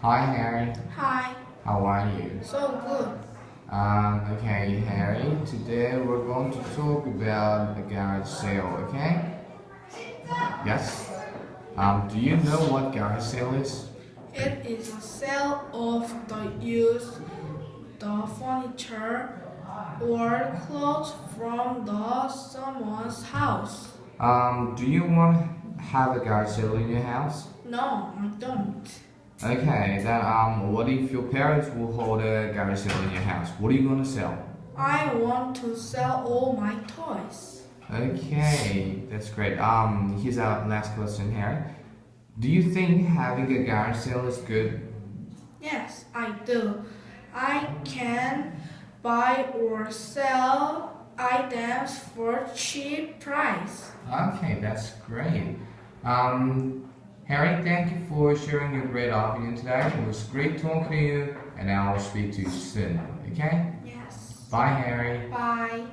Hi Harry, Hi, how are you? so good. Okay Harry, today we're going to talk about a garage sale, okay? Yes? Do you know what garage sale is? It is a sale of the furniture or clothes from someone's house. Do you want to have a garage sale in your house? No, I don't. Okay, then what if your parents will hold a garage sale in your house? What are you going to sell? I want to sell all my toys. Okay, that's great. Here's our last question, Harry. Do you think having a garage sale is good? Yes, I do. I can buy or sell items for cheap price. Okay, that's great. Harry, thank you for sharing your great opinion today. It was great talking to you, and I'll speak to you soon. Okay? Yes. Bye, Harry. Bye.